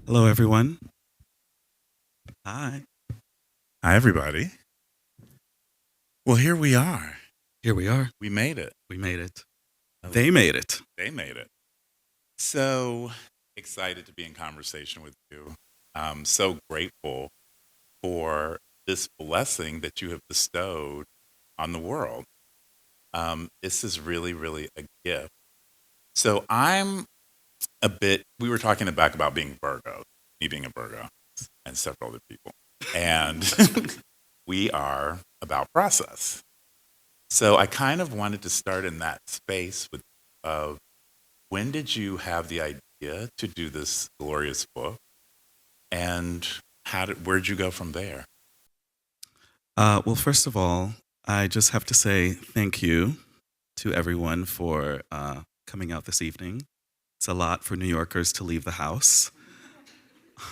Hello, everyone. Hi. Hi, everybody. Well, here we are. Here we are. We made it. We made it. Oh, They made it. they made it. So excited to be in conversation with you. I'm so grateful for this blessing that you have bestowed on the world. This is really, really a gift. So I'm we were talking back about being Virgo, me being a Virgo, and several other people. And we are about process. So I kind of wanted to start in that space with of when did you have the idea to do this glorious book, and where'd you go from there? Well, first of all, I just have to say thank you to everyone for coming out this evening. It's a lot for New Yorkers to leave the house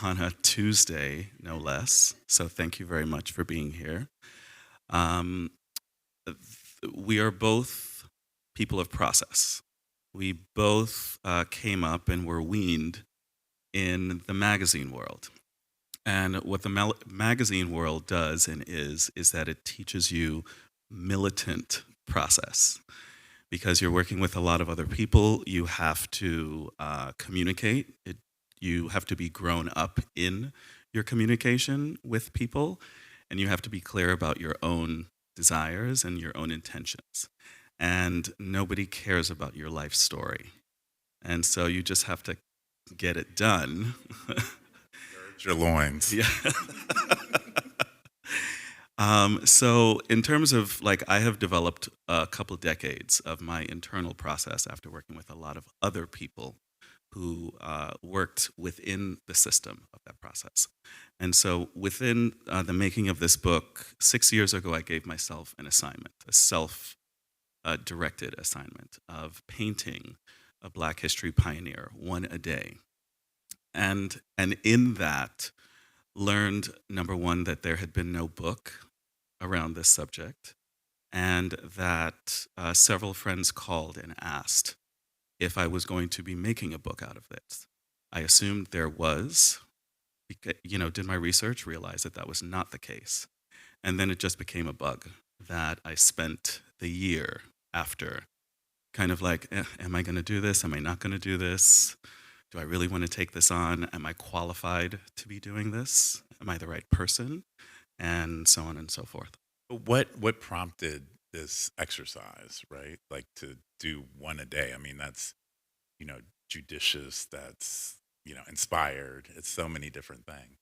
on a Tuesday, no less. So thank you very much for being here. Um, we are both people of process. We both came up and were weaned in the magazine world. And what the magazine world does and is that it teaches you militant process because you're working with a lot of other people. You have to communicate. You have to be grown up in your communication with people, and you have to be clear about your own desires and your own intentions. And nobody cares about your life story. And so you just have to get it done. Gird your loins. Yeah. So in terms of like, I have developed a couple decades of my internal process after working with a lot of other people who worked within the system of that process. And so within the making of this book, 6 years ago, I gave myself an assignment, a self directed assignment of painting a Black history pioneer, one a day. And in that, learned number one, that there had been no book around this subject, and that several friends called and asked if I was going to be making a book out of this. I assumed there was, did my research, realized that that was not the case. And then it just became a bug that I spent the year after kind of like, am I going to do this? Am I not going to do this? Do I really want to take this on? Am I qualified to be doing this? Am I the right person? And so on and so forth. What prompted this exercise, right? Like to do one a day. I mean, that's you know judicious. That's inspired. It's so many different things.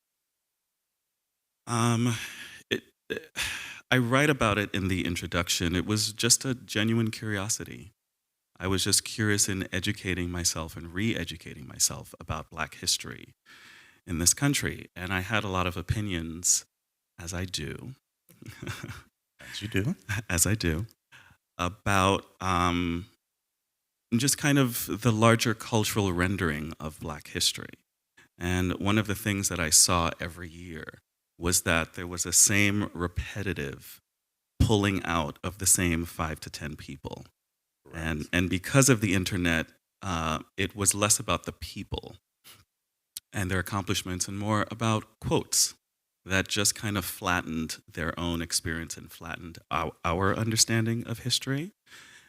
Um, it, it- I write about it in the introduction. It was just a genuine curiosity. I was just curious in educating myself and re educating myself about Black history in this country. And I had a lot of opinions, as I do, As you do. as I do, about just kind of the larger cultural rendering of Black history. And one of the things that I saw every year was that there was a same repetitive pulling out of the same 5 to 10 people. And, Correct. and because of the internet, it was less about the people and their accomplishments and more about quotes that just kind of flattened their own experience and flattened our understanding of history.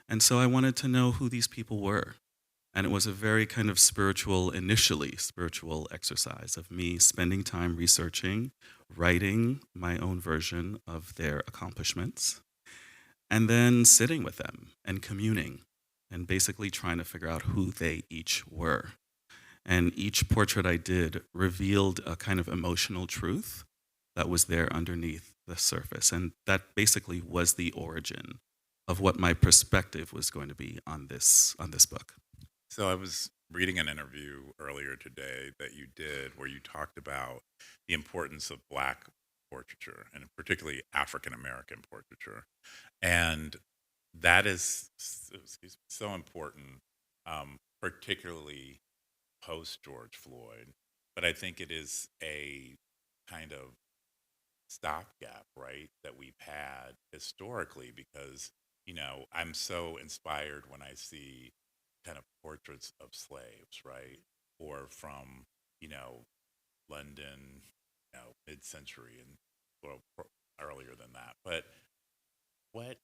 And so I wanted to know who these people were. And it was a very kind of initially spiritual exercise of me spending time researching, writing my own version of their accomplishments, and then sitting with them and communing and basically trying to figure out who they each were. And each portrait I did revealed a kind of emotional truth that was there underneath the surface. And that basically was the origin of what my perspective was going to be on this book. So I was reading an interview earlier today that you did where you talked about the importance of Black portraiture and particularly African American portraiture. And that is excuse me, so important, particularly post George Floyd. But I think it is a kind of stopgap, right, that we've had historically because, I'm so inspired when I see kind of portraits of slaves, right? Or from, you know, London, mid-century and well, earlier than that. But what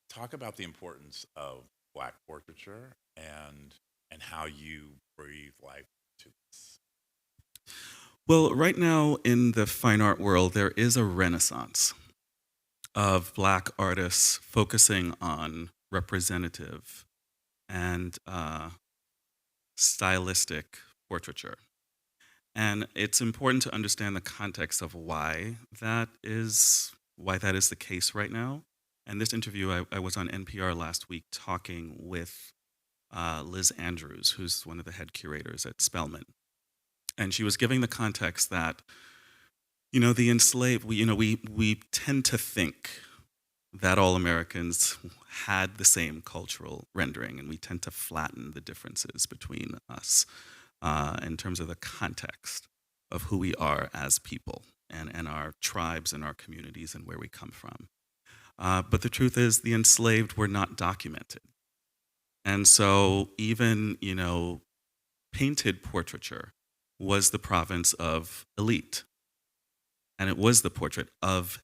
talk about the importance of Black portraiture and how you breathe life to this. Well, right now in the fine art world, there is a renaissance of Black artists focusing on representative and stylistic portraiture. And it's important to understand the context of why that is the case right now. And this interview, I was on NPR last week talking with Liz Andrews, who's one of the head curators at Spellman, and she was giving the context that the enslaved, we tend to think that all Americans had the same cultural rendering, and we tend to flatten the differences between us in terms of the context of who we are as people and our tribes and our communities and where we come from. But the truth is, the enslaved were not documented. And so even, painted portraiture was the province of elite. And it was the portrait of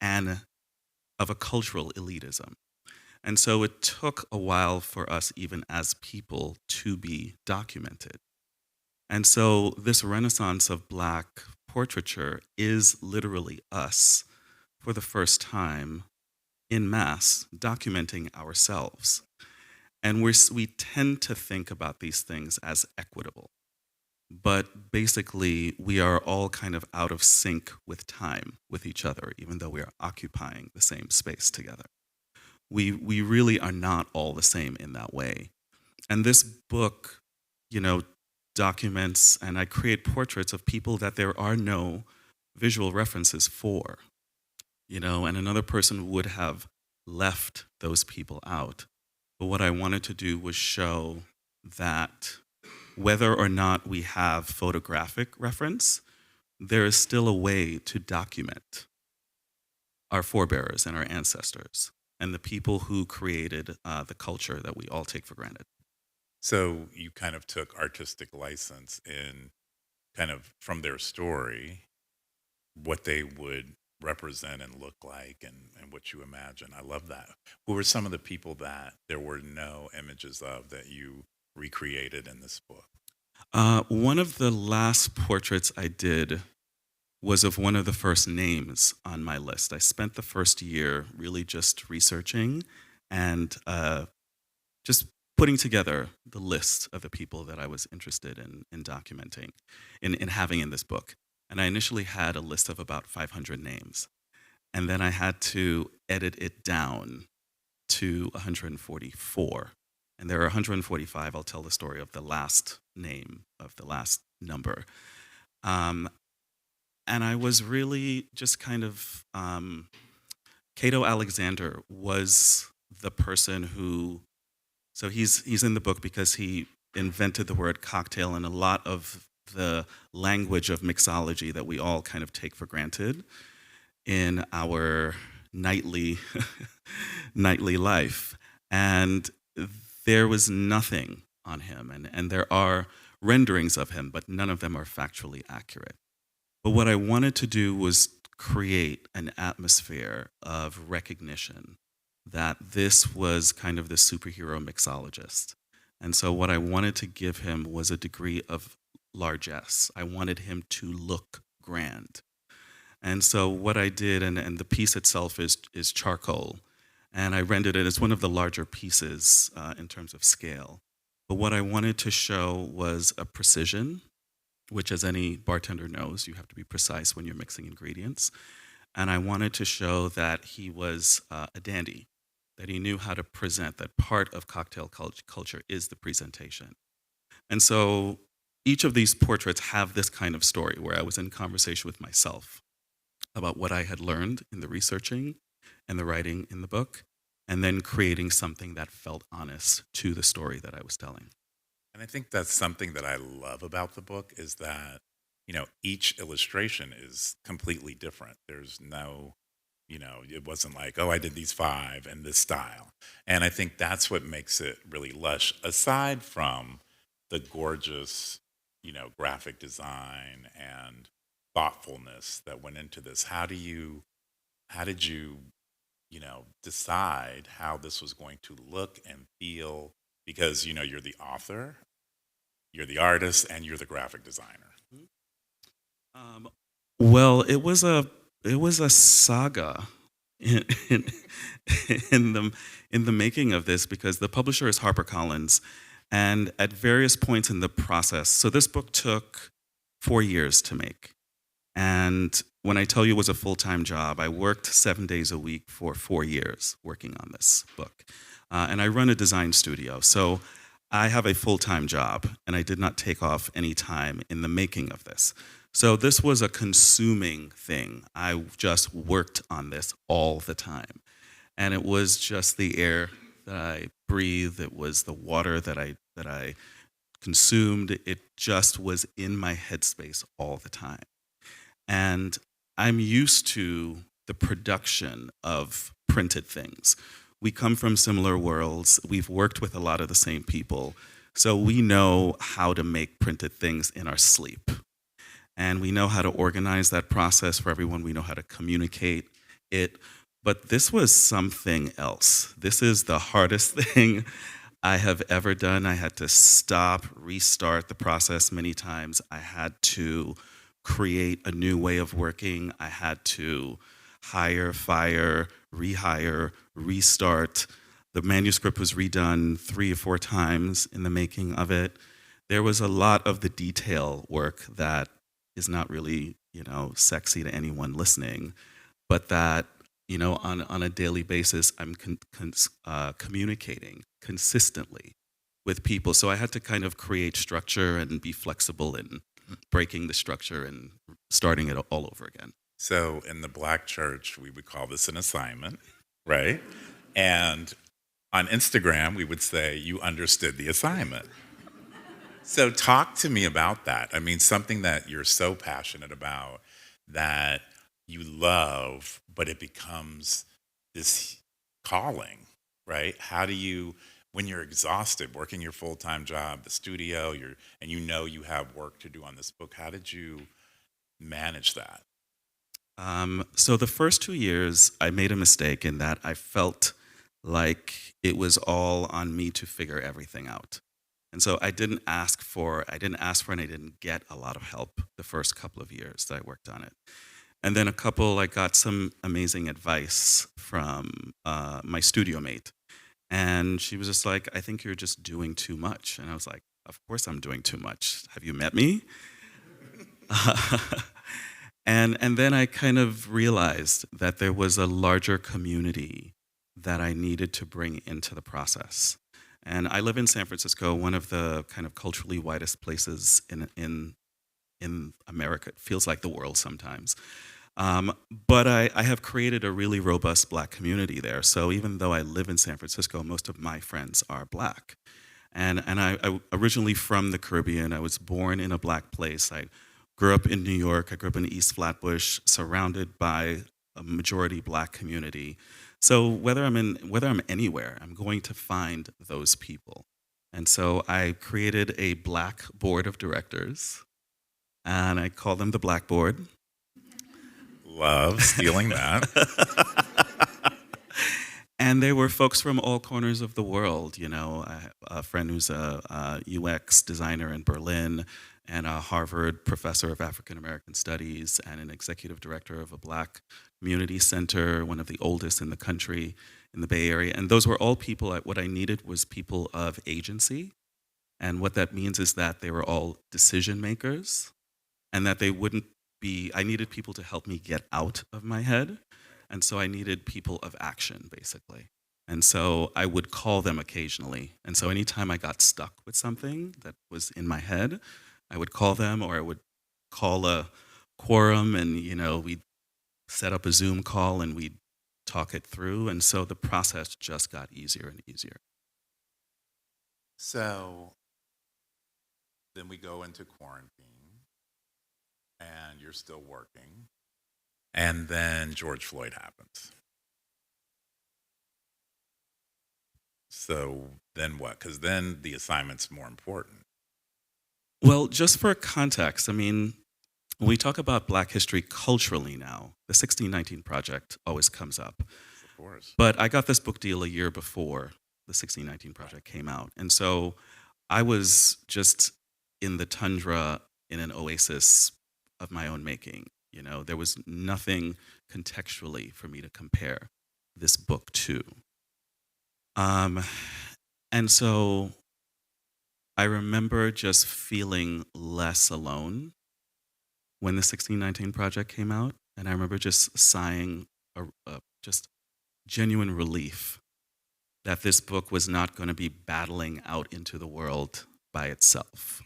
a cultural elitism. And so it took a while for us, even as people, to be documented. And so this renaissance of Black portraiture is literally us, for the first time, in mass, documenting ourselves. And we tend to think about these things as equitable. But basically, we are all kind of out of sync with time, with each other, even though we are occupying the same space together. We really are not all the same in that way. And this book, documents, and I create portraits of people that there are no visual references for, and another person would have left those people out. But what I wanted to do was show that whether or not we have photographic reference, there is still a way to document our forebears and our ancestors and the people who created the culture that we all take for granted. So you kind of took artistic license in kind of from their story, what they would represent and look like and what you imagine. I love that. Who were some of the people that there were no images of that you recreated in this book? One of the last portraits I did was of one of the first names on my list. I spent the first year really just researching and just putting together the list of the people that I was interested in documenting, in having in this book. And I initially had a list of about 500 names. And then I had to edit it down to 144. And there are 145. I'll tell the story of the last name, of the last number. Um, and I was really just kind of, Cato Alexander was the person who, so he's in the book because he invented the word cocktail, and a lot of the language of mixology that we all kind of take for granted in our nightly nightly life. And there was nothing on him, and there are renderings of him, but none of them are factually accurate. But what I wanted to do was create an atmosphere of recognition that this was kind of the superhero mixologist. And so what I wanted to give him was a degree of largesse. I wanted him to look grand. And so what I did, and the piece itself is charcoal, and I rendered it as one of the larger pieces in terms of scale. But what I wanted to show was a precision, which, as any bartender knows, you have to be precise when you're mixing ingredients. And I wanted to show that he was a dandy, that he knew how to present, that part of cocktail culture is the presentation. And so each of these portraits have this kind of story where I was in conversation with myself about what I had learned in the researching and the writing in the book, and then creating something that felt honest to the story that I was telling. And I think that's something that I love about the book is that, each illustration is completely different. There's no, it wasn't like, oh, I did these 5 in this style. And I think that's what makes it really lush, aside from the gorgeous graphic design and thoughtfulness that went into this. How did you decide how this was going to look and feel? Because, you're the author, you're the artist, and you're the graphic designer. Um, well, it was a saga in, in in the making of this because the publisher is HarperCollins, and at various points in the process. So this book took 4 years to make, and when I tell you it was a full-time job, I worked 7 days a week for 4 years working on this book, and I run a design studio. So I have a full-time job, and I did not take off any time in the making of this. So this was a consuming thing. I just worked on this all the time. And it was just the air that I breathed, it was the water that I consumed. It just was in my headspace all the time. And I'm used to the production of printed things. We come from similar worlds. We've worked with a lot of the same people. So we know how to make printed things in our sleep. And we know how to organize that process for everyone. We know how to communicate it. But this was something else. This is the hardest thing I have ever done. I had to stop, restart the process many times. I had to create a new way of working. I had to hire, fire, rehire, restart. The manuscript was redone 3 or 4 times in the making of it. There was a lot of the detail work that is not really, sexy to anyone listening, but that, on a daily basis, I'm communicating consistently with people. So I had to kind of create structure and be flexible in breaking the structure and starting it all over again. So in the Black church, we would call this an assignment, right? And on Instagram, we would say you understood the assignment. So talk to me about that. I mean, something that you're so passionate about, that you love, but it becomes this calling, right? How do you, when you're exhausted working your full-time job, the studio, and you have work to do on this book, how did you manage that? So the first 2 years, I made a mistake in that I felt like it was all on me to figure everything out. And so I didn't ask for, and I didn't get a lot of help the first couple of years that I worked on it. And then I got some amazing advice from my studio mate. And she was just like, I think you're just doing too much. And I was like, of course I'm doing too much. Have you met me? And then I kind of realized that there was a larger community that I needed to bring into the process. And I live in San Francisco, one of the kind of culturally widest places in America. It feels like the world sometimes. But I have created a really robust Black community there. So even though I live in San Francisco, most of my friends are Black. And I originally from the Caribbean. I was born in a Black place. I grew up in New York. I grew up in East Flatbush, surrounded by a majority Black community. So whether I'm anywhere, I'm going to find those people. And so I created a Black board of directors, and I call them the Blackboard. Love stealing that. And they were folks from all corners of the world. I have a friend who's a UX designer in Berlin, and a Harvard professor of African American Studies, and an executive director of a Black community center, one of the oldest in the country in the Bay Area. And those were all people. What I needed was people of agency. And what that means is that they were all decision makers, and that they wouldn't be, I needed people to help me get out of my head. And so I needed people of action, basically. And so I would call them occasionally. And so anytime I got stuck with something that was in my head, I would call them, or I would call a quorum, and we'd set up a Zoom call and we'd talk it through. And so the process just got easier and easier. So then we go into quarantine, and you're still working. And then George Floyd happens. So then what? Because then the assignment's more important. Well, just for context, I mean, when we talk about Black history culturally now, the 1619 Project always comes up. Of course. But I got this book deal a year before the 1619 Project came out. And so I was just in the tundra in an oasis of my own making. You know, there was nothing contextually for me to compare this book to. Um, and so I remember just feeling less alone when the 1619 Project came out. And I remember just sighing just genuine relief that this book was not going to be battling out into the world by itself,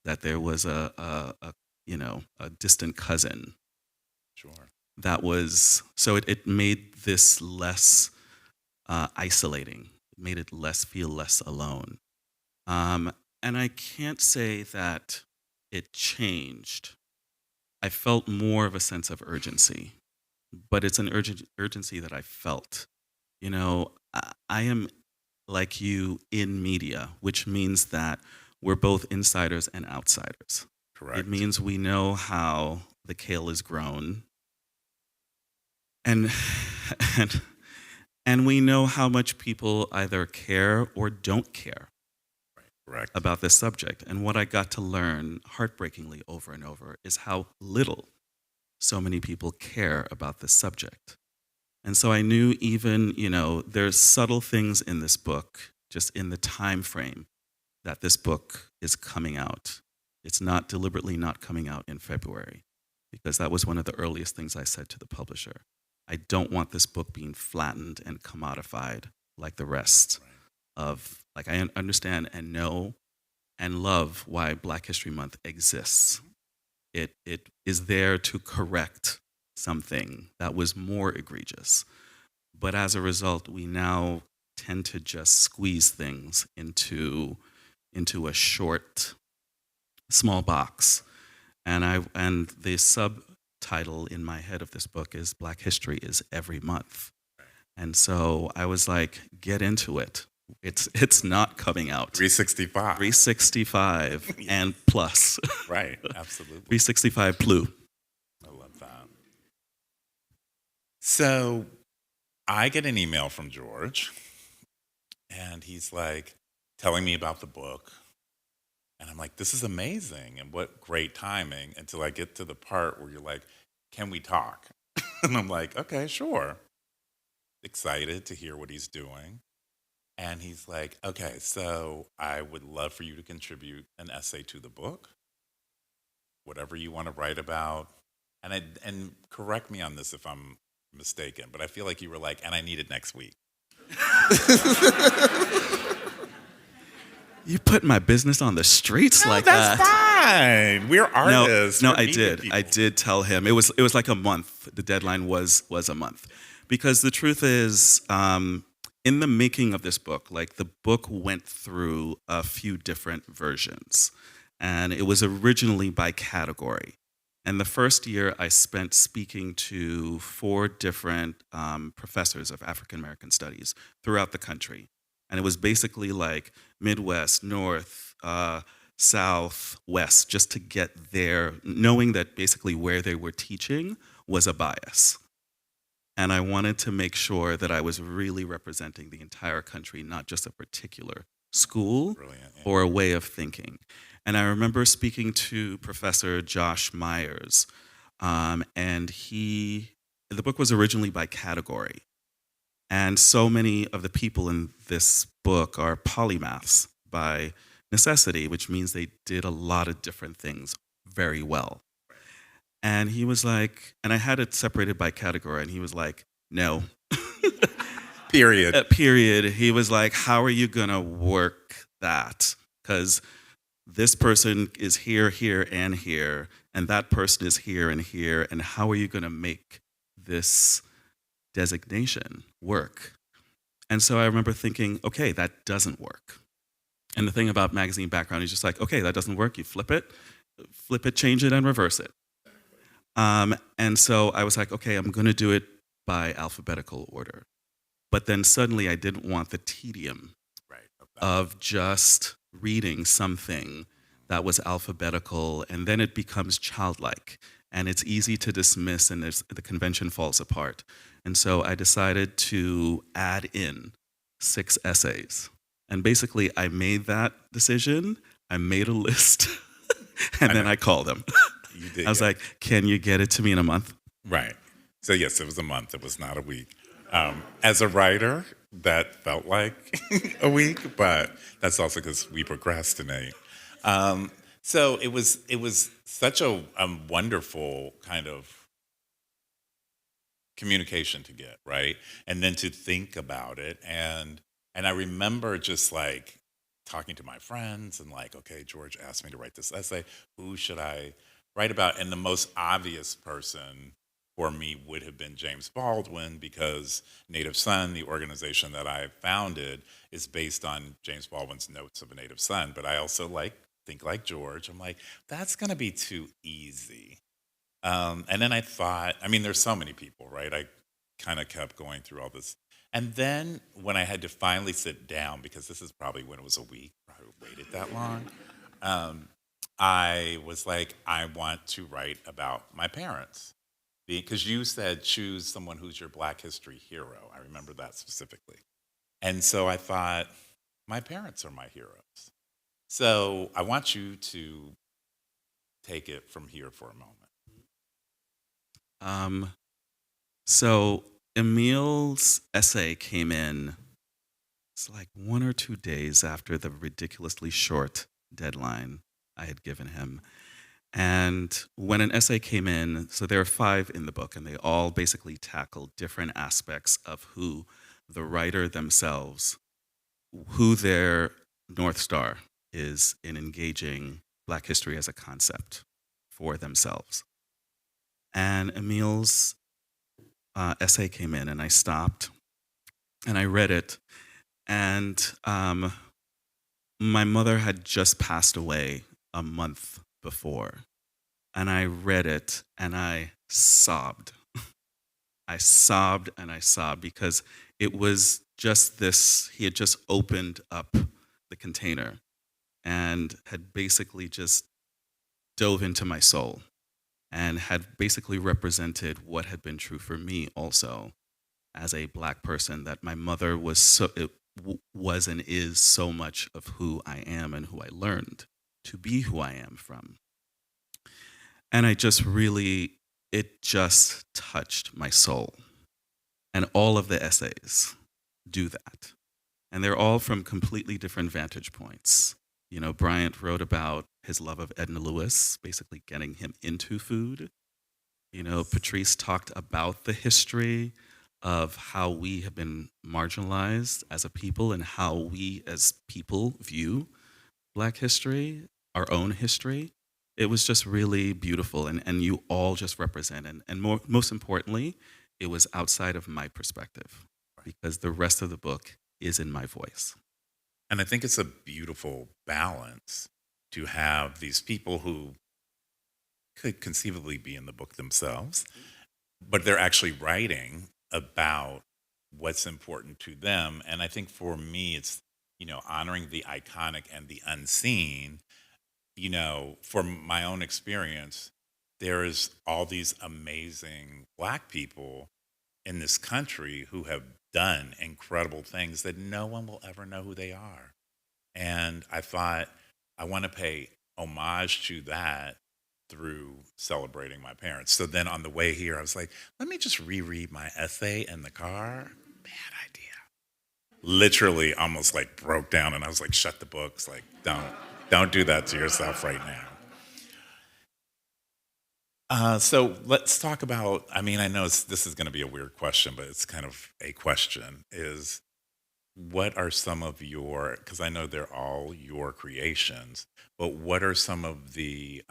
that there was a distant cousin Sure. that was, so it made this less isolating. It made it feel less alone. And I can't say that it changed. I felt more of a sense of urgency, but it's an urgency that I felt. You know, I am like you in media, which means that we're both insiders and outsiders. Correct. It means we know how the kale is grown, and and we know how much people either care or don't care Correct. about this subject. And what I got to learn heartbreakingly over and over is how little so many people care about this subject. And so I knew even, there's subtle things in this book, just in the time frame that this book is coming out. It's not deliberately not coming out in February, because that was one of the earliest things I said to the publisher. I don't want this book being flattened and commodified like the rest of, like, I understand and know and love why Black History Month exists. It is there to correct something that was more egregious. But as a result, we now tend to just squeeze things into a short, small box. And the subtitle in my head of this book is Black History is Every Month. And so I was like, get into it. It's not coming out. 365. 365 and plus. Right, absolutely. 365 plus. I love that. So I get an email from George, and he's like telling me about the book. And I'm like, this is amazing, and what great timing, until I get to the part where you're like, can we talk? And I'm like, okay, sure. Excited to hear what he's doing. And he's like, okay, so I would love for you to contribute an essay to the book, whatever you want to write about. And correct me on this if I'm mistaken, but I feel like you were like, and I need it next week. You put my business on the streets like that's that. Fine. We're artists. No, We're I media did. people. I did tell him. It was like a month. The deadline was a month. Because the truth is, in the making of this book, like, the book went through a few different versions. And it was originally by category. And the first year I spent speaking to 4 different professors of African American studies throughout the country. And it was basically like Midwest, North, South, West, just to get there, knowing that basically where they were teaching was a bias. And I wanted to make sure that I was really representing the entire country, not just a particular school or a way of thinking. And I remember speaking to Professor Josh Myers, and the book was originally by category. And so many of the people in this book are polymaths by necessity, which means they did a lot of different things very well. And he was like, and I had it separated by category, and he was like, no. Period. Period. He was like, how are you going to work that? Because this person is here, here, and here, and that person is here and here, and how are you going to make this designation work? And so I remember thinking, okay, that doesn't work. And the thing about magazine background is just like, okay, that doesn't work. You flip it, change it, and reverse it. And so I was like, okay, I'm going to do it by alphabetical order. But then suddenly I didn't want the tedium of just reading something that was alphabetical, and then it becomes childlike. And it's easy to dismiss, and the convention falls apart. And so I decided to add in 6 essays. And basically, I made that decision. I made a list, and I then know. I called them. You did, I was yeah. like, can you get it to me in a month? Right. So yes, it was a month. It was not a week. As a writer, that felt like a week, but that's also because we procrastinate. So it was such a wonderful kind of communication to get, right? And then to think about it, and I remember just like talking to my friends and like, okay, George asked me to write this essay. Who should I write about? And the most obvious person for me would have been James Baldwin, because Native Son, the organization that I founded, is based on James Baldwin's Notes of a Native Son. But I also think like George. I'm like, that's going to be too easy. And then I thought, I mean, there's so many people, right? I kind of kept going through all this. And then when I had to finally sit down, because this is probably when it was a week, probably waited that long, I was like, I want to write about my parents. Because you said choose someone who's your Black history hero. I remember that specifically. And so I thought, my parents are my heroes. So I want you to take it from here for a moment. Um, so Emil's essay came in, it's like 1 or 2 days after the ridiculously short deadline I had given him. And when an essay came in, so there are 5 in the book, and they all basically tackle different aspects of who the writer themselves, who their North Star is in engaging Black history as a concept for themselves. And Emil's essay came in, and I stopped and I read it. And my mother had just passed away a month before. And I read it and I sobbed. I sobbed and I sobbed because it was just this, he had just opened up the container and had basically just dove into my soul and had basically represented what had been true for me also as a Black person, that my mother was was and is so much of who I am and who I learned to be who I am from. And I just really, it just touched my soul. And all of the essays do that. And they're all from completely different vantage points. You know, Bryant wrote about his love of Edna Lewis, basically getting him into food. You know, Patrice talked about the history of how we have been marginalized as a people and how we as people view Black history, our own history. It was just really beautiful, and you all just represent, and most importantly, it was outside of my perspective, because the rest of the book is in my voice. And I think it's a beautiful balance to have these people who could conceivably be in the book themselves, but they're actually writing about what's important to them. And I think for me, it's, honoring the iconic and the unseen. From my own experience, there is all these amazing Black people in this country who have done incredible things that no one will ever know who they are. And I thought, I want to pay homage to that through celebrating my parents. So then on the way here, I was like, let me just reread my essay in the car. Bad idea. Literally almost like broke down, and I was like, shut the books. Like, don't do that to yourself right now. So let's talk about, I mean, I know this is going to be a weird question, but it's kind of a question, is what are some of your, because I know they're all your creations, but what are some of the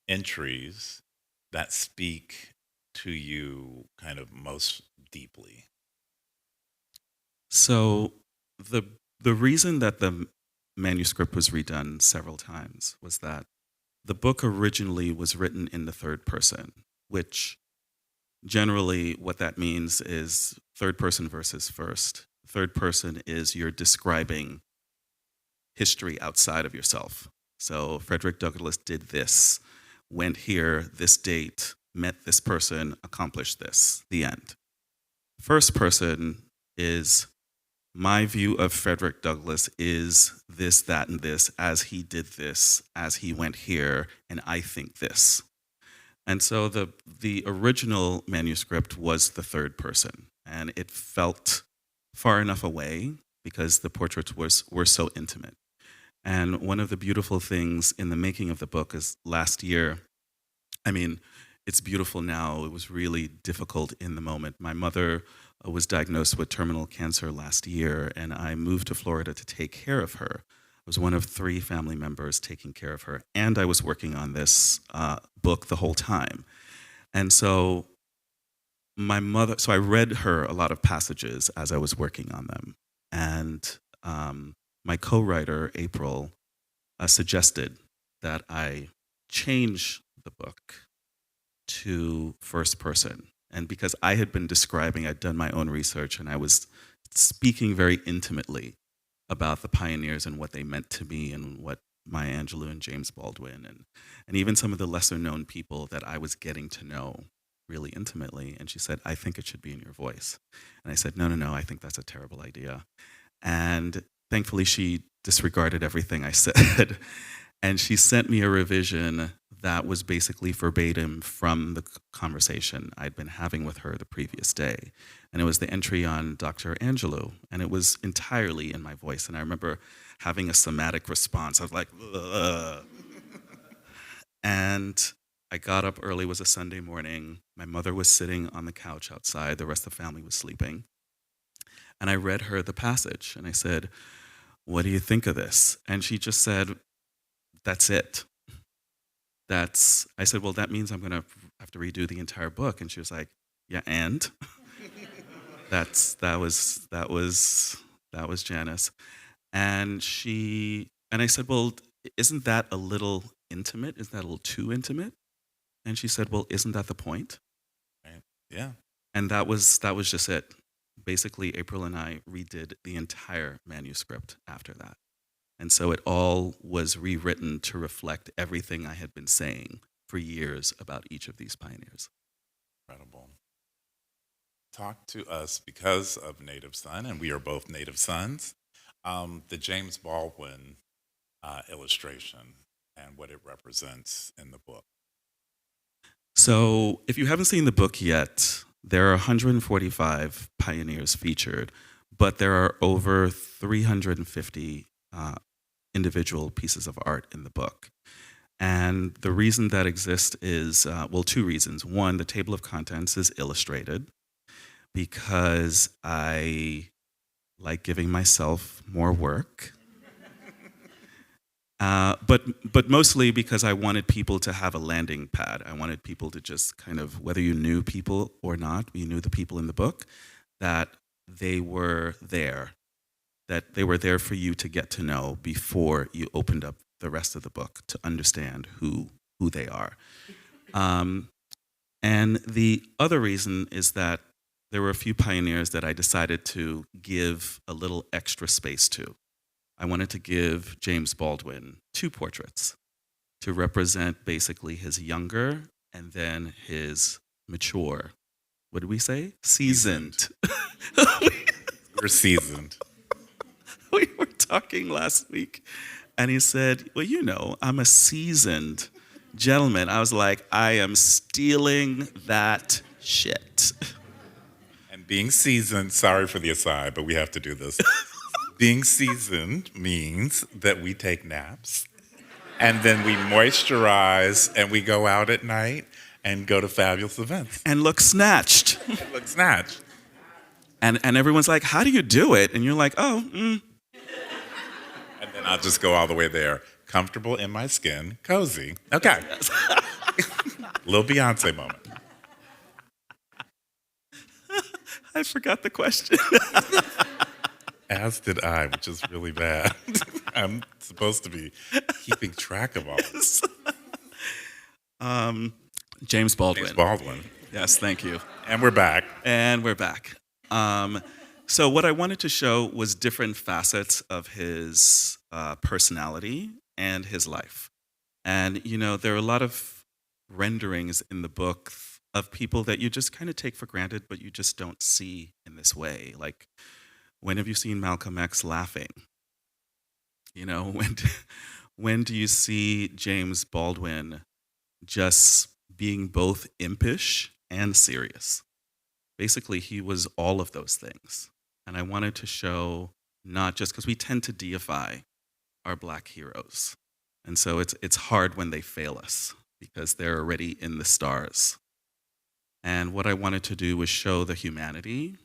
entries that speak to you kind of most deeply? So the the reason that the manuscript was redone several times was that the book originally was written in the third person, which generally what that means is third person versus first. Third person is you're describing history outside of yourself. So Frederick Douglass did this, went here, this date, met this person, accomplished this, the end. First person is my view of Frederick Douglass is this, that, and this, as he did this, as he went here, and I think this. And so the original manuscript was the third person, and it felt far enough away because the portraits were so intimate. And one of the beautiful things in the making of the book is last year, I mean, it's beautiful now. It was really difficult in the moment. My mother was diagnosed with terminal cancer last year, and I moved to Florida to take care of her. I was one of 3 family members taking care of her, and I was working on this book the whole time. And so so I read her a lot of passages as I was working on them. And my co-writer, April, suggested that I change the book to first person. And because I had been describing, I'd done my own research, and I was speaking very intimately about the pioneers and what they meant to me and what Maya Angelou and James Baldwin and even some of the lesser known people that I was getting to know really intimately. And she said, I think it should be in your voice. And I said, no, I think that's a terrible idea. And thankfully she disregarded everything I said. And she sent me a revision that was basically verbatim from the conversation I'd been having with her the previous day. And it was the entry on Dr. Angelou, and it was entirely in my voice. And I remember having a somatic response. I was like, ugh. And I got up early, it was a Sunday morning. My mother was sitting on the couch outside. The rest of the family was sleeping. And I read her the passage, and I said, what do you think of this? And she just said, that's it. I said, well, that means I'm going to have to redo the entire book. And she was like, yeah, and? that was Janice. And I said, well, isn't that a little intimate? Isn't that a little too intimate? And she said, well, isn't that the point? Right. Yeah. And that was just it. Basically, April and I redid the entire manuscript after that. And so it all was rewritten to reflect everything I had been saying for years about each of these pioneers. Incredible. Talk to us, because of Native Son, and we are both Native Sons, the James Baldwin illustration and what it represents in the book. So if you haven't seen the book yet, there are 145 pioneers featured, but there are over 350 individual pieces of art in the book. And the reason that exists is, well, 2 reasons. One, the table of contents is illustrated because I like giving myself more work. But mostly because I wanted people to have a landing pad. I wanted people to just kind of, whether you knew people or not, you knew the people in the book, that they were there for you to get to know before you opened up the rest of the book to understand who they are. And the other reason is that there were a few pioneers that I decided to give a little extra space to. I wanted to give James Baldwin 2 portraits to represent basically his younger and then his mature, what did we say? Seasoned. We're seasoned. We were talking last week, and he said, well, I'm a seasoned gentleman. I was like, I am stealing that shit. And being seasoned, sorry for the aside, but we have to do this. Being seasoned means that we take naps, and then we moisturize, and we go out at night and go to fabulous events. And look snatched. And everyone's like, how do you do it? And you're like, And then I'll just go all the way there. Comfortable in my skin, cozy. Okay. Little Beyonce moment. I forgot the question. As did I, which is really bad. I'm supposed to be keeping track of all this. James Baldwin. James Baldwin. Yes, thank you. And we're back. So what I wanted to show was different facets of his personality and his life. And, there are a lot of renderings in the book of people that you just kind of take for granted, but you just don't see in this way. Like, when have you seen Malcolm X laughing? When, when do you see James Baldwin just being both impish and serious? Basically, he was all of those things. And I wanted to show, not just because we tend to deify our Black heroes. And so it's hard when they fail us because they're already in the stars. And what I wanted to do was show the humanity,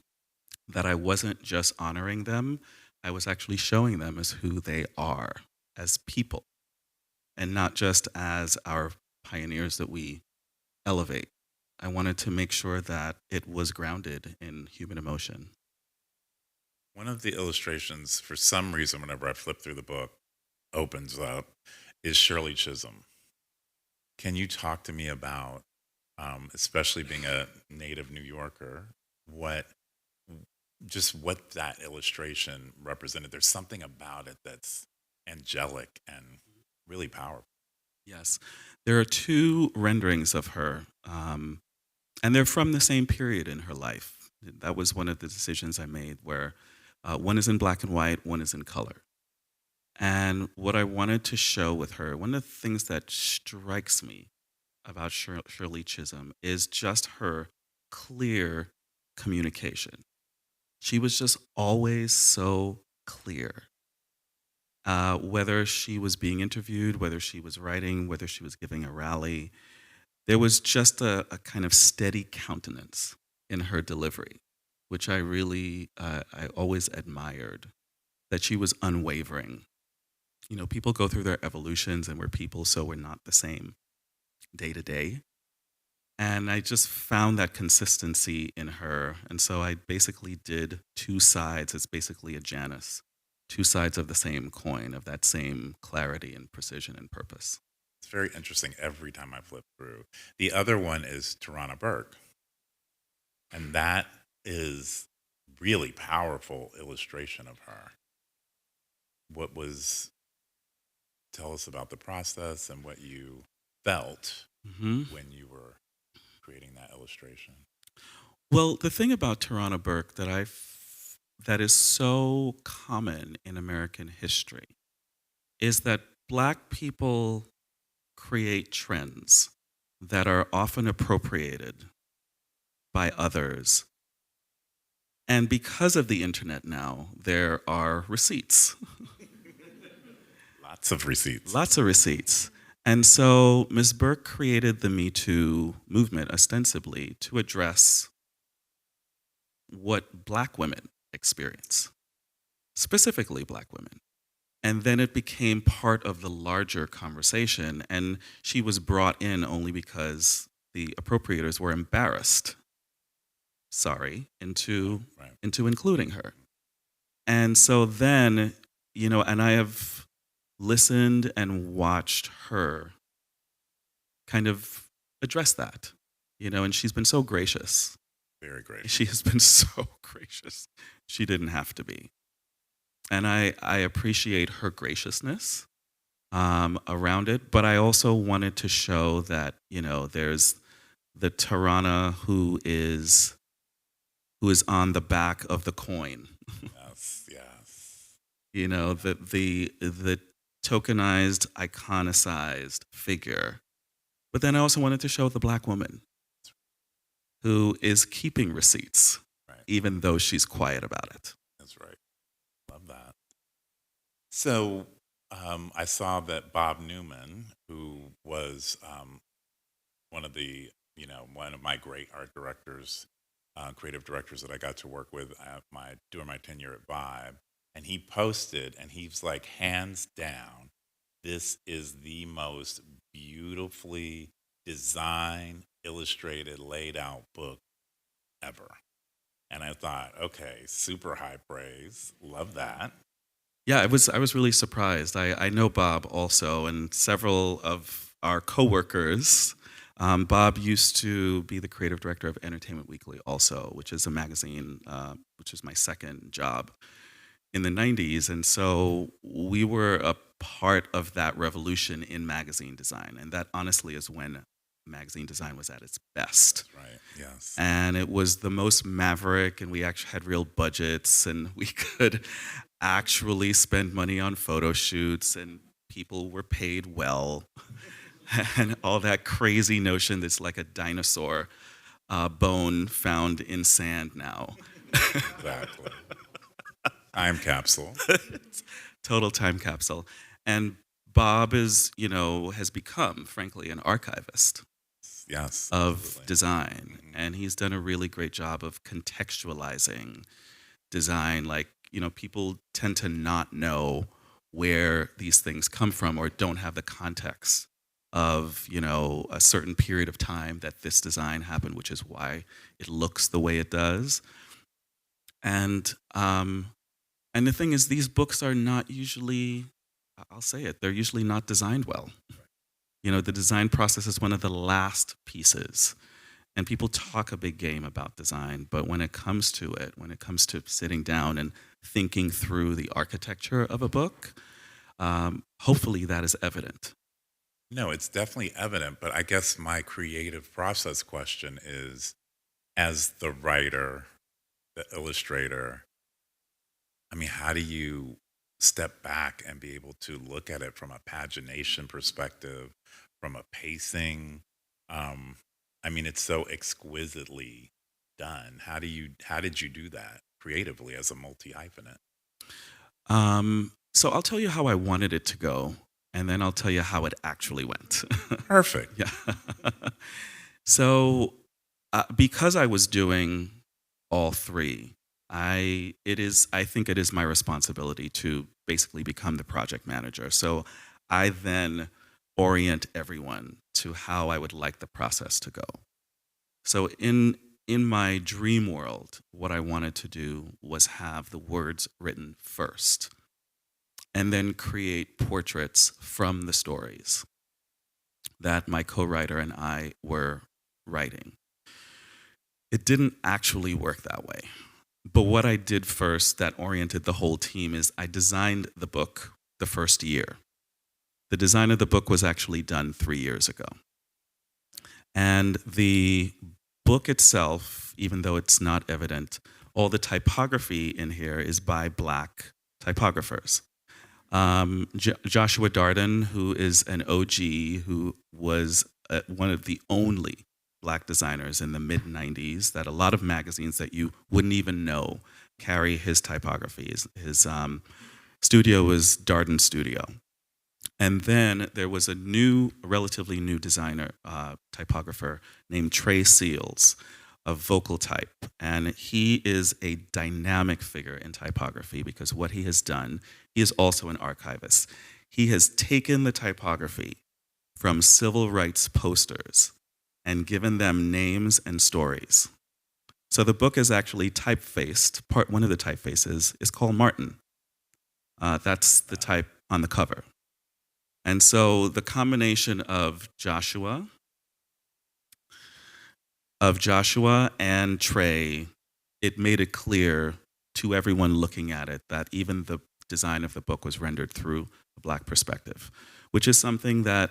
that I wasn't just honoring them, I was actually showing them as who they are, as people, and not just as our pioneers that we elevate. I wanted to make sure that it was grounded in human emotion. One of the illustrations, for some reason, whenever I flip through the book, opens up, is Shirley Chisholm. Can you talk to me about, especially being a native New Yorker, what that illustration represented? There's something about it that's angelic and really powerful. Yes. There are two renderings of her, and they're from the same period in her life. That was one of the decisions I made, where one is in black and white, one is in color. And what I wanted to show with her, one of the things that strikes me about Shirley Chisholm is just her clear communication. She was just always so clear. Whether she was being interviewed, whether she was writing, whether she was giving a rally, there was just a kind of steady countenance in her delivery, which I always admired, that she was unwavering. People go through their evolutions and we're people, so we're not the same day to day. And I just found that consistency in her. And so I basically did two sides. It's basically a Janus, two sides of the same coin, of that same clarity and precision and purpose. It's very interesting every time I flip through. The other one is Tarana Burke. And that is really powerful illustration of her. Tell us about the process and what you felt when you were creating that illustration. Well, the thing about Tarana Burke that is so common in American history is that Black people create trends that are often appropriated by others. And because of the internet now, there are receipts. Lots of receipts. Lots of receipts. And so Ms. Burke created the Me Too movement ostensibly to address what Black women experience, specifically Black women. And then it became part of the larger conversation, and she was brought in only because the appropriators were embarrassed, into including her. And so then, and I have listened and watched her kind of address that, and she's been so gracious. Very gracious. She has been so gracious. She didn't have to be. And I appreciate her graciousness around it, but I also wanted to show that, there's the Tarana who is on the back of the coin. Yes. The tokenized, iconicized figure. But then I also wanted to show the Black woman who is keeping receipts, even though she's quiet about it. That's right. Love that. So I saw that Bob Newman, who was one of my great art directors, creative directors that I got to work with during my tenure at Vibe, and he posted, and he's like, hands down, this is the most beautifully designed, illustrated, laid out book ever. And I thought, okay, super high praise. Love that. Yeah, I was really surprised. I know Bob also, and several of our coworkers Bob used to be the creative director of Entertainment Weekly also, which is a magazine, which is my second job in the 90s. And so we were a part of that revolution in magazine design. And that honestly is when magazine design was at its best. That's right. Yes. And it was the most maverick, and we actually had real budgets, and we could actually spend money on photo shoots, and people were paid well. And all that crazy notion that's like a dinosaur bone found in sand now. Exactly. Time capsule. Total time capsule. And Bob has become, frankly, an archivist Yes. of Absolutely. design. And he's done a really great job of contextualizing design. Like, people tend to not know where these things come from or don't have the context of, a certain period of time that this design happened, which is why it looks the way it does. And the thing is, these books are not usually, I'll say it, they're usually not designed well. The design process is one of the last pieces. And people talk a big game about design, but when it comes to it, when it comes to sitting down and thinking through the architecture of a book, hopefully that is evident. No, it's definitely evident, but I guess my creative process question is, as the writer, the illustrator, I mean, how do you step back and be able to look at it from a pagination perspective, from a pacing? Um, I mean, it's so exquisitely done. How did you do that creatively as a multi-hyphenate? So I'll tell you how I wanted it to go, and then I'll tell you how it actually went. Perfect. Yeah. So, because I was doing all three, I think it is my responsibility to basically become the project manager. So I then orient everyone to how I would like the process to go. So in my dream world, what I wanted to do was have the words written first, and then create portraits from the stories that my co-writer and I were writing. It didn't actually work that way. But what I did first that oriented the whole team is I designed the book the first year. The design of the book was actually done 3 years ago. And the book itself, even though it's not evident, all the typography in here is by Black typographers. Joshua Darden, who is an OG, who was one of the only Black designers in the mid-90s, that a lot of magazines that you wouldn't even know carry his typography. His studio was Darden Studio. And then there was a relatively new designer, typographer named Trey Seals of Vocal Type. And he is a dynamic figure in typography because what he has done, he is also an archivist. He has taken the typography from civil rights posters and given them names and stories. So the book is actually typefaced. One of the typefaces is called Martin. That's the type on the cover. And so the combination of Joshua and Trey, it made it clear to everyone looking at it that even the design of the book was rendered through a Black perspective, which is something that,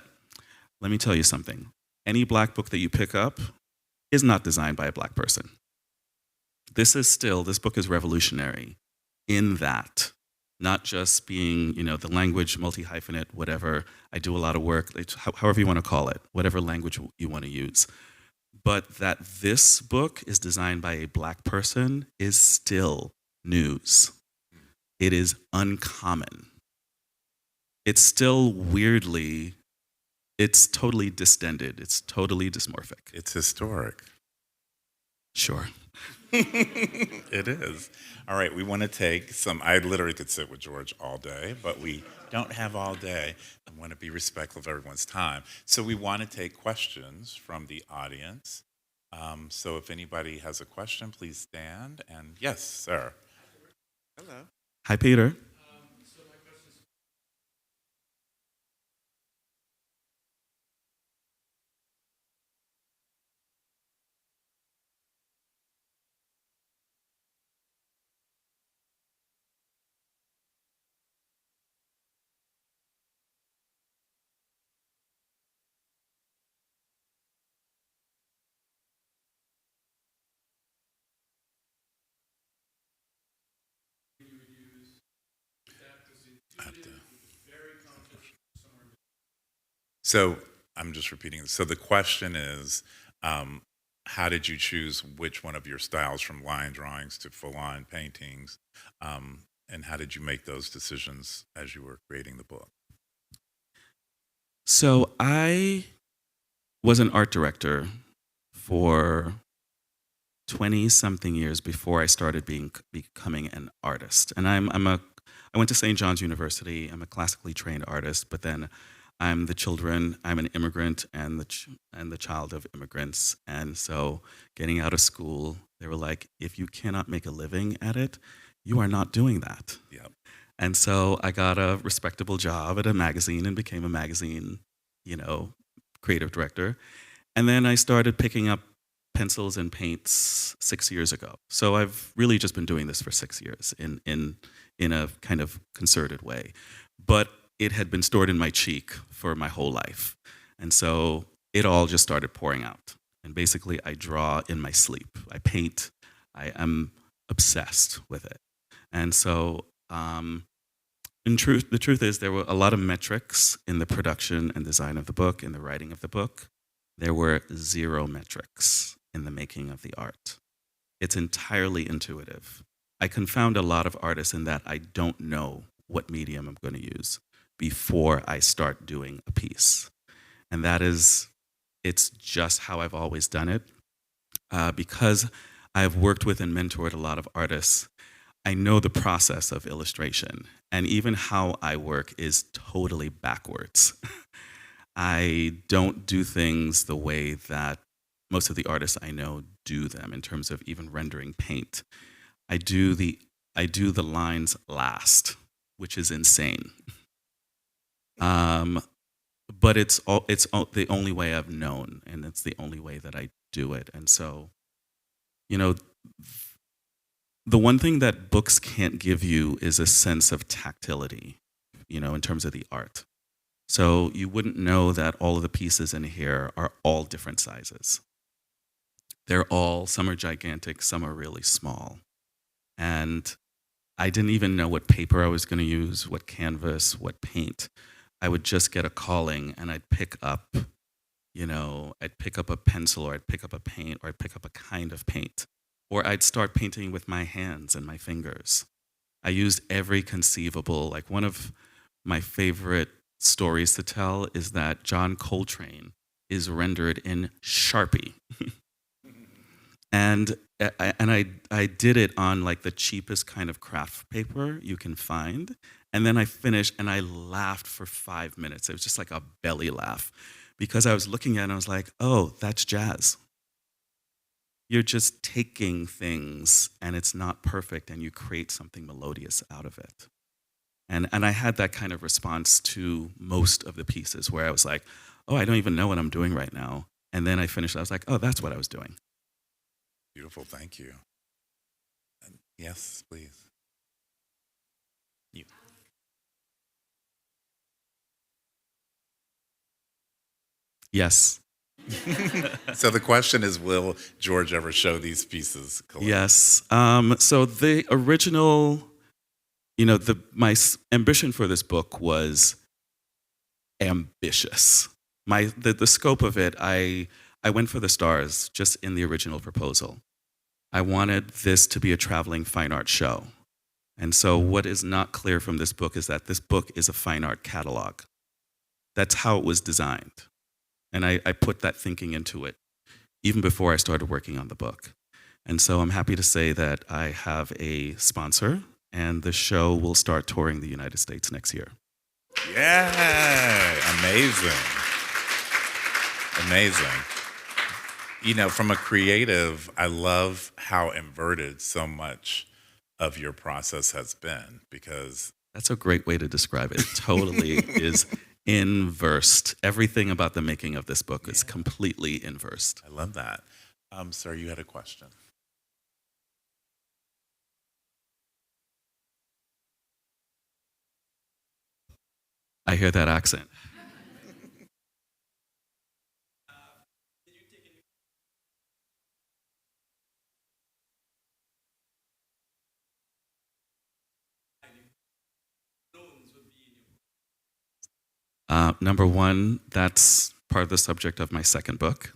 let me tell you something, any Black book that you pick up is not designed by a Black person. This book is revolutionary in that, not just being, the language, multi-hyphenate, whatever. I do a lot of work, however you want to call it, whatever language you want to use. But that this book is designed by a Black person is still news. It is uncommon. It's still it's totally distended. It's totally dysmorphic. It's historic. Sure. It is. All right, we want to take I literally could sit with George all day, but we don't have all day. I want to be respectful of everyone's time. So we want to take questions from the audience. So if anybody has a question, please stand. And yes, sir. Hello. Hi, Peter. So I'm just repeating. So the question is, um, how did you choose which one of your styles from line drawings to full-on paintings? And how did you make those decisions as you were creating the book? So I was an art director for 20 something years before I started becoming an artist. And I went to St. John's University. I'm a classically trained artist, but then I'm an immigrant and the child of immigrants. And so getting out of school, they were like, if you cannot make a living at it, you are not doing that. Yep. And so I got a respectable job at a magazine and became a magazine, you know, creative director. And then I started picking up pencils and paints 6 years ago. So I've really just been doing this for 6 years in a kind of concerted way. But it had been stored in my cheek for my whole life. And so it all just started pouring out. And basically I draw in my sleep. I paint. I am obsessed with it. And so the truth is there were a lot of metrics in the production and design of the book, in the writing of the book. There were zero metrics in the making of the art. It's entirely intuitive. I confound a lot of artists in that I don't know what medium I'm going to use before I start doing a piece. And it's just how I've always done it. Because I've worked with and mentored a lot of artists, I know the process of illustration. And even how I work is totally backwards. I don't do things the way that most of the artists I know do them in terms of even rendering paint. I do the I do the lines last, which is insane. Um, but the only way I've known, and it's the only way that I do it. And so, you know, the one thing that books can't give you is a sense of tactility, in terms of the art. So you wouldn't know that all of the pieces in here are all different sizes. Some are gigantic, some are really small. And I didn't even know what paper I was going to use, what canvas, what paint. I would just get a calling and I'd pick up a pencil or I'd pick up a paint or I'd pick up a kind of paint. Or I'd start painting with my hands and my fingers. I used every conceivable, like one of my favorite stories to tell is that John Coltrane is rendered in Sharpie. And I did it on like the cheapest kind of craft paper you can find. And then I finished and I laughed for 5 minutes. It was just like a belly laugh because I was looking at it and I was like, oh, that's jazz. You're just taking things and it's not perfect and you create something melodious out of it. And I had that kind of response to most of the pieces where I was like, oh, I don't even know what I'm doing right now. And then I finished, I was like, oh, that's what I was doing. Beautiful, thank you. Yes, please. You. Yes. So the question is, will George ever show these pieces? Yes. So the original, ambition for this book was ambitious. The scope of it, I went for the stars just in the original proposal. I wanted this to be a traveling fine art show. And so what is not clear from this book is that this book is a fine art catalog. That's how it was designed. And I put that thinking into it even before I started working on the book. And so I'm happy to say that I have a sponsor, and the show will start touring the United States next year. Yeah, amazing. Amazing. From a creative, I love how inverted so much of your process has been because That's a great way to describe it. It totally is inversed. Everything about the making of this book is completely inversed. I love that. Sir, you had a question. I hear that accent. Number one, that's part of the subject of my second book.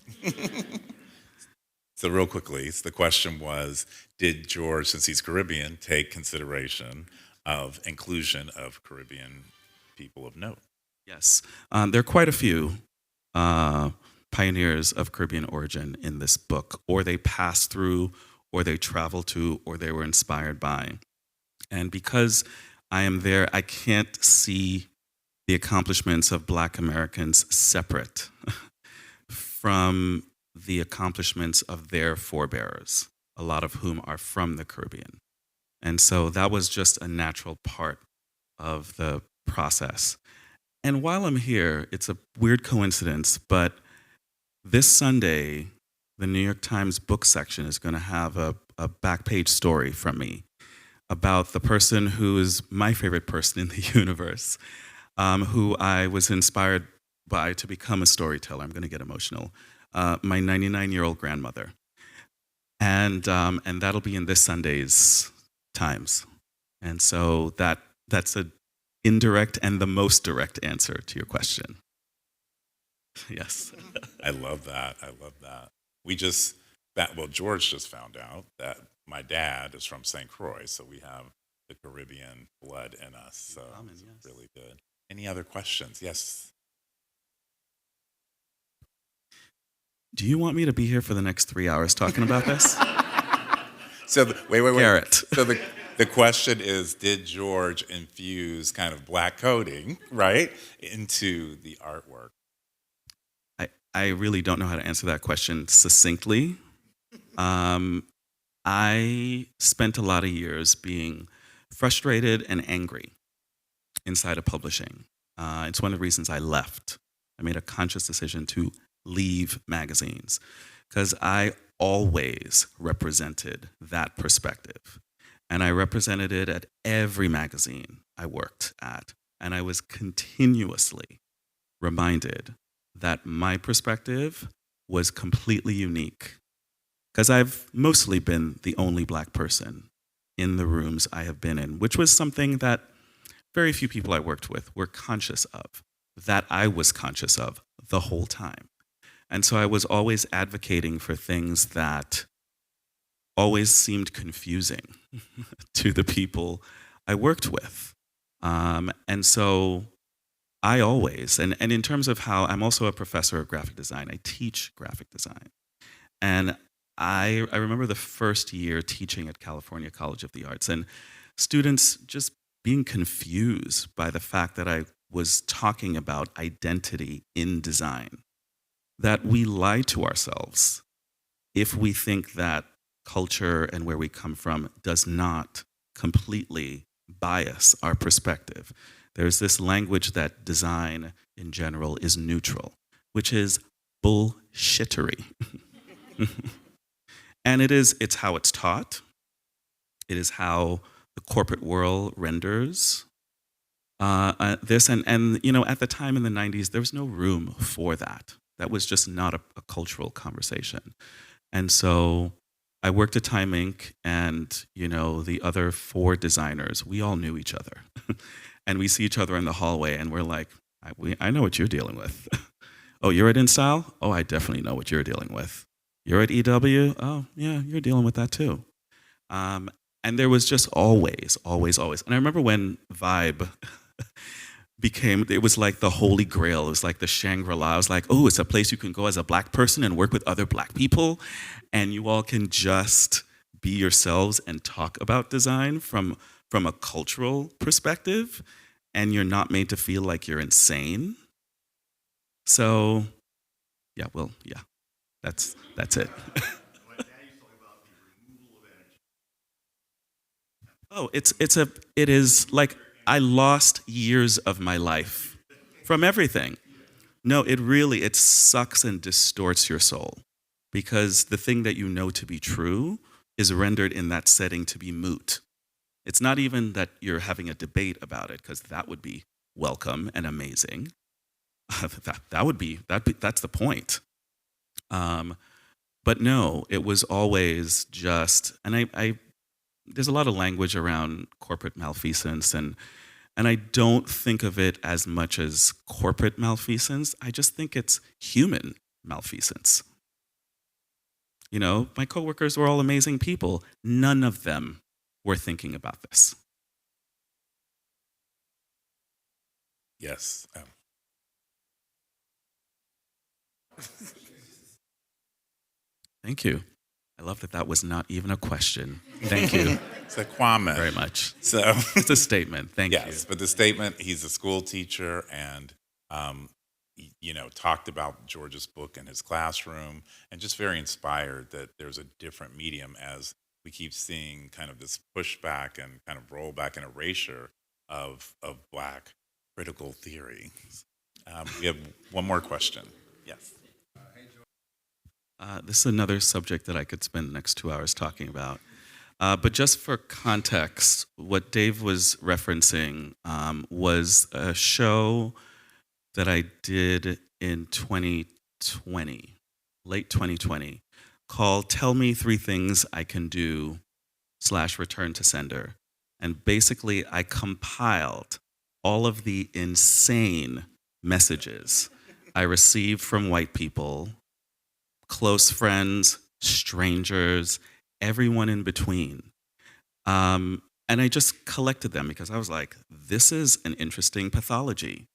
So real quickly, the question was, did George, since he's Caribbean, take consideration of inclusion of Caribbean people of note? Yes, there are quite a few uh, pioneers of Caribbean origin in this book, or they passed through, or they traveled to, or they were inspired by. And because I am there, I can't see the accomplishments of Black Americans separate from the accomplishments of their forebears, a lot of whom are from the Caribbean. And so that was just a natural part of the process. And while I'm here, it's a weird coincidence, but this Sunday, the New York Times book section is going to have a back page story from me about the person who is my favorite person in the universe, who I was inspired by to become a storyteller. I'm going to get emotional. My 99-year-old grandmother. And that'll be in this Sunday's Times. And so that's a indirect and the most direct answer to your question. Yes. I love that. I love that. George just found out that my dad is from St. Croix, so we have the Caribbean blood in us. So it's really good. Any other questions? Yes. Do you want me to be here for the next 3 hours talking about this? Wait. Garrett. So the question is, did George infuse kind of Black coding, right, into the artwork? I really don't know how to answer that question succinctly. I spent a lot of years being frustrated and angry inside of publishing. It's one of the reasons I left. I made a conscious decision to leave magazines because I always represented that perspective. And I represented it at every magazine I worked at. And I was continuously reminded that my perspective was completely unique because I've mostly been the only Black person in the rooms I have been in, which was something that very few people I worked with were conscious of, that I was conscious of the whole time. And so I was always advocating for things that always seemed confusing to the people I worked with. And so I always, and in terms of how I'm also a professor of graphic design, I teach graphic design. And I remember the first year teaching at California College of the Arts and students just being confused by the fact that I was talking about identity in design, that we lie to ourselves if we think that culture and where we come from does not completely bias our perspective. There's this language that design in general is neutral, which is bullshittery. And it's how it's taught. It is how the corporate world renders this. And you know, at the time in the 90s, there was no room for that. That was just not a cultural conversation. And so I worked at Time Inc. and, you know, the other 4 designers, we all knew each other. And we see each other in the hallway and we're like, I know what you're dealing with. Oh, you're at InStyle? Oh, I definitely know what you're dealing with. You're at EW? Oh, yeah, you're dealing with that too. And there was just always. And I remember when Vibe it was like the holy grail. It was like the Shangri-La. I was like, oh, it's a place you can go as a Black person and work with other Black people. And you all can just be yourselves and talk about design from a cultural perspective. And you're not made to feel like you're insane. So, yeah, that's it. Oh, it is like I lost years of my life from everything. No, it sucks and distorts your soul because the thing that you know to be true is rendered in that setting to be moot. It's not even that you're having a debate about it because that would be welcome and amazing. That's the point. But no, it was always just, and I there's a lot of language around corporate malfeasance, and And I don't think of it as much as corporate malfeasance. I just think it's human malfeasance. You know, my coworkers were all amazing people. None of them were thinking about this. Yes. Thank you. I love that that was not even a question. Thank you It's a Kwame. very much. So It's a statement. Thank yes, you. but the statement, he's a school teacher and, talked about George's book in his classroom and just very inspired that there's a different medium as we keep seeing kind of this pushback and kind of rollback and erasure of Black critical theory. We have one more question. Yes. This is another subject that I could spend the next 2 hours talking about. But just for context, what Dave was referencing was a show that I did in 2020, late 2020, called Tell Me Three Things I Can Do / Return to Sender. And basically, I compiled all of the insane messages I received from white people, close friends, strangers, everyone in between. And I just collected them because I was like, this is an interesting pathology.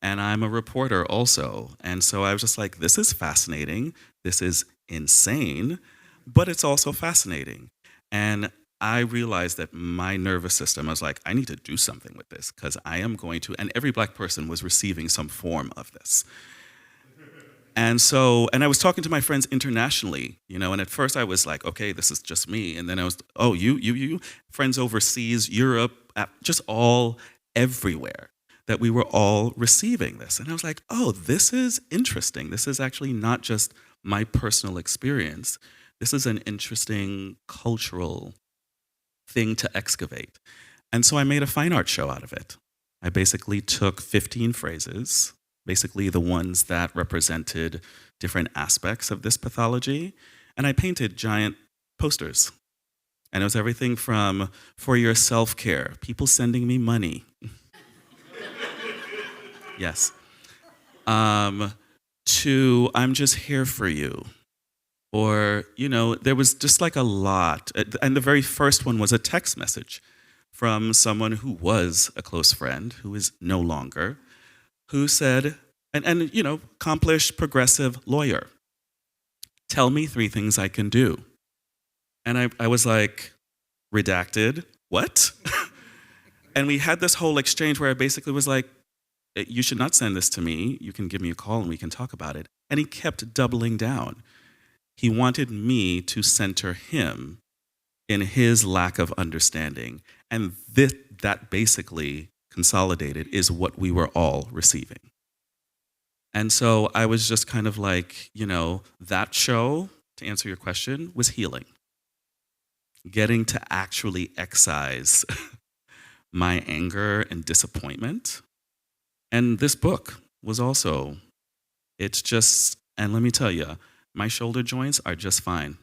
And I'm a reporter also. And so I was just like, this is fascinating. This is insane, but it's also fascinating. And I realized that my nervous system, I was like, I need to do something with this because I am going to, and every Black person was receiving some form of this. And so, and I was talking to my friends internationally, and at first I was like, okay, this is just me. And then I was, oh, you, friends overseas, Europe, just all everywhere, that we were all receiving this. And I was like, oh, this is interesting. This is actually not just my personal experience. This is an interesting cultural thing to excavate. And so I made a fine art show out of it. I basically took 15 phrases, basically the ones that represented different aspects of this pathology, and I painted giant posters. And it was everything from, for your self-care, people sending me money. Yes. To, I'm just here for you. Or, there was just like a lot. And the very first one was a text message from someone who was a close friend, who is no longer, who said, and accomplished progressive lawyer, tell me 3 things I can do. And I was like, redacted, what? And we had this whole exchange where I basically was like, you should not send this to me. You can give me a call and we can talk about it. And he kept doubling down. He wanted me to center him in his lack of understanding. And that basically consolidated is what we were all receiving. And so I was just kind of like, that show, to answer your question, was healing. Getting to actually excise my anger and disappointment. And this book was also, it's just, and let me tell you, my shoulder joints are just fine.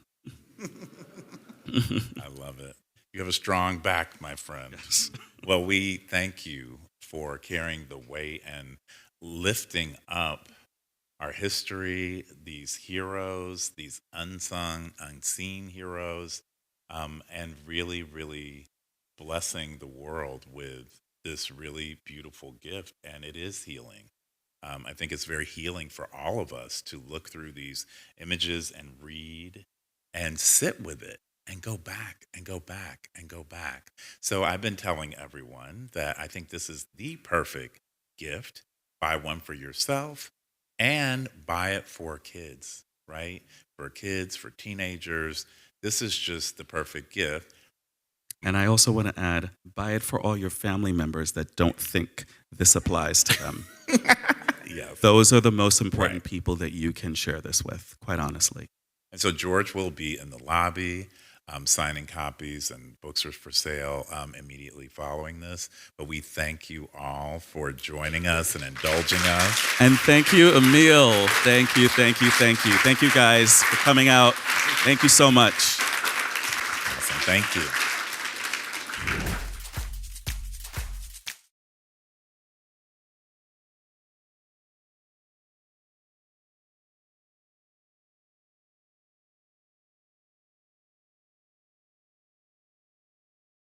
I love it. You have a strong back, my friend. Yes. Well, we thank you for carrying the weight and lifting up our history, these heroes, these unsung, unseen heroes, and really, really blessing the world with this really beautiful gift. And it is healing. I think it's very healing for all of us to look through these images and read and sit with it and go back and go back and go back. So I've been telling everyone that I think this is the perfect gift. Buy one for yourself and buy it for kids, right? For kids, for teenagers. This is just the perfect gift. And I also want to add, buy it for all your family members that don't think this applies to them. Yes. Those are the most important Right. people that you can share this with, quite honestly. And so George will be in the lobby signing copies, and books are for sale immediately following this. But we thank you all for joining us and indulging us. And thank you, Emil. Thank you, thank you, thank you. Thank you guys for coming out. Thank you so much. Awesome. Thank you.